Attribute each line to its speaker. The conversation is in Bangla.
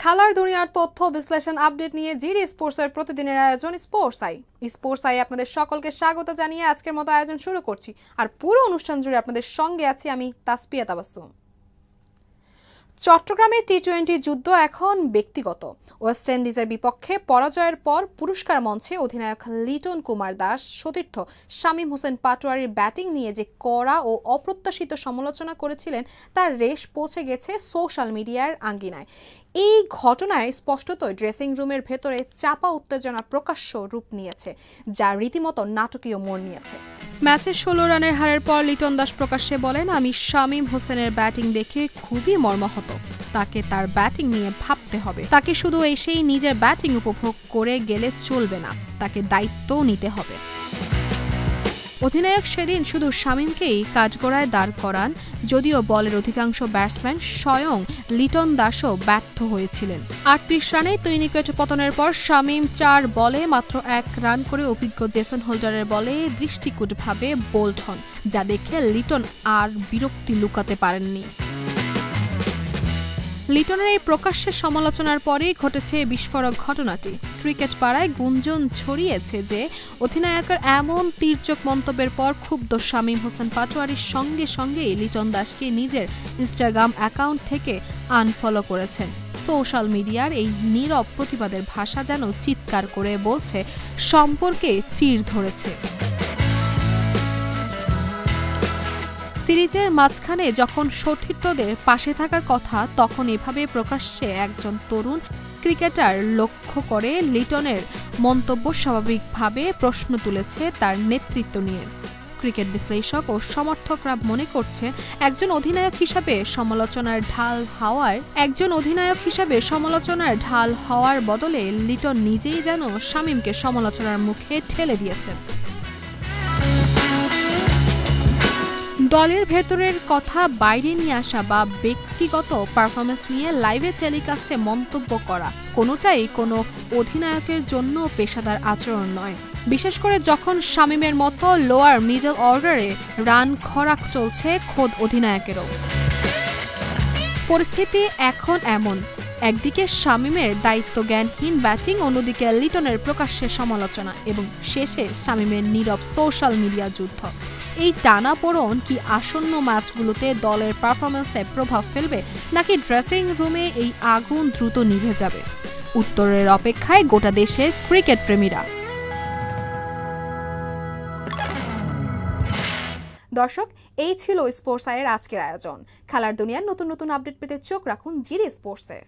Speaker 1: খেলার দুনিয়ার তথ্য বিশ্লেষণ আপডেট নিয়ে জিডি স্পোর্টসের প্রতিদিনের আয়োজন স্পোর্টস আই আপনাদের সকলকে স্বাগত জানিয়ে আজকের মতো আয়োজন শুরু করছি। আর পুরো অনুষ্ঠান জুড়ে আপনাদের সঙ্গে আছি আমি তাসপিয়া তাবাসসুম। চট্টগ্রামে টি-20 যুদ্ধ এখন ব্যক্তিগত। ওয়েস্ট ইন্ডিজের বিপক্ষে পরাজয়ের পর পুরস্কার মঞ্চে অধিনায়ক লিটন কুমার দাস সতীর্থ শামীম হোসেন পাটোয়ারির ব্যাটিং নিয়ে যে কড়া ও অপ্রত্যাশিত সমালোচনা করেছিলেন তার রেশ পৌঁছে গেছে সোশ্যাল মিডিয়ার আঙ্গিনায়। এই ঘটনায় স্পষ্টতই ড্রেসিং রুমের ভেতরে চাপা উত্তেজনা প্রকাশ্য রূপ নিয়েছে, যা রীতিমতো নাটকীয় মোড় নিয়েছে। ম্যাচে 16 রানের হারের পর লিটন দাস প্রকাশ্যে বলেন, আমি শামীম হোসেনের ব্যাটিং দেখে খুবই মর্মাহত। তাকে তার ব্যাটিং নিয়ে ভাবতে হবে। তাকে শুধু এসেই নিজের ব্যাটিং উপভোগ করে গেলে চলবে না, তাকে দায়িত্বও নিতে হবে। অধিনায়ক সেদিন শুধু শামীমকেই কাঠগড়ায় দাঁড় করান, যদিও বলের অধিকাংশ ব্যাটসম্যান স্বয়ং লিটন দাসও ব্যর্থ হয়েছিলেন। 38 রানে 3 উইকেট পতনের পর শামীম 4 বলে মাত্র 1 রান করে অভিজ্ঞ জেসন হোল্ডারের বলে দৃষ্টিকূটভাবে বোল্ড হন, যা দেখে লিটন আর বিরক্তি লুকাতে পারেননি। লিটনের এই প্রকাশ্যের সমালোচনার পরেই ঘটেছে বিস্ফোরক ঘটনাটি। ক্রিকেট পাড়ায় গুঞ্জন ছড়িয়েছে যে অধিনায়কের এমন তীর্যক মন্তব্যের পর ক্ষুব্ধ শামীম হোসেন পাটোয়ারির সঙ্গে সঙ্গেই লিটন দাসকে নিজের ইনস্টাগ্রাম অ্যাকাউন্ট থেকে আনফলো করেছেন। সোশ্যাল মিডিয়ার এই নীরব প্রতিবাদের ভাষা যেন চিৎকার করে বলছে সম্পর্কে চির ধরেছে। সিরিজের মাঝখানে যখন সতীর্থদের পাশে থাকার কথা, তখন এভাবে প্রকাশ্যে একজন তরুণ ক্রিকেটার লক্ষ্য করে লিটনের মন্তব্য স্বাভাবিকভাবে প্রশ্ন তুলেছে তার নেতৃত্ব নিয়ে। ক্রিকেট বিশ্লেষক ও সমর্থকরা মনে করছে একজন অধিনায়ক হিসাবে সমালোচনার ঢাল হওয়ার বদলে লিটন নিজেই যেন শামীমকে সমালোচনার মুখে ঠেলে দিয়েছেন। দলের ভেতরের কথা বাইরে নিয়ে আসা বা ব্যক্তিগত পারফরমেন্স নিয়ে লাইভে টেলিকাস্টে মন্তব্য করা কোনোটাই কোনো অধিনায়কের জন্য পেশাদার আচরণ নয়, বিশেষ করে যখন শামীমের মতো লোয়ার মিডল অর্ডারে রান খরাক চলছে খোদ অধিনায়কেরও। পরিস্থিতি এখন এমন, একদিকে শামীমের দায়িত্বজ্ঞানহীন ব্যাটিং, অন্যদিকে লিটনের প্রকাশ্যে সমালোচনা এবং শেষে শামীমের নীরব সোশ্যাল মিডিয়া যুদ্ধ। এই টানাপোড়েন কি আসন্ন ম্যাচগুলোতে দলের পারফরম্যান্সে প্রভাব ফেলবে, নাকি ড্রেসিং রুমে এই আগুন দ্রুত নিভে যাবে? উত্তরের অপেক্ষায় গোটা দেশের ক্রিকেট প্রেমীরা। দর্শক, এই ছিল স্পোর্টস আইয়ের আজকের আয়োজন। খেলার দুনিয়ার নতুন নতুন আপডেট পেতে চোখ রাখুন জিডি স্পোর্টসে।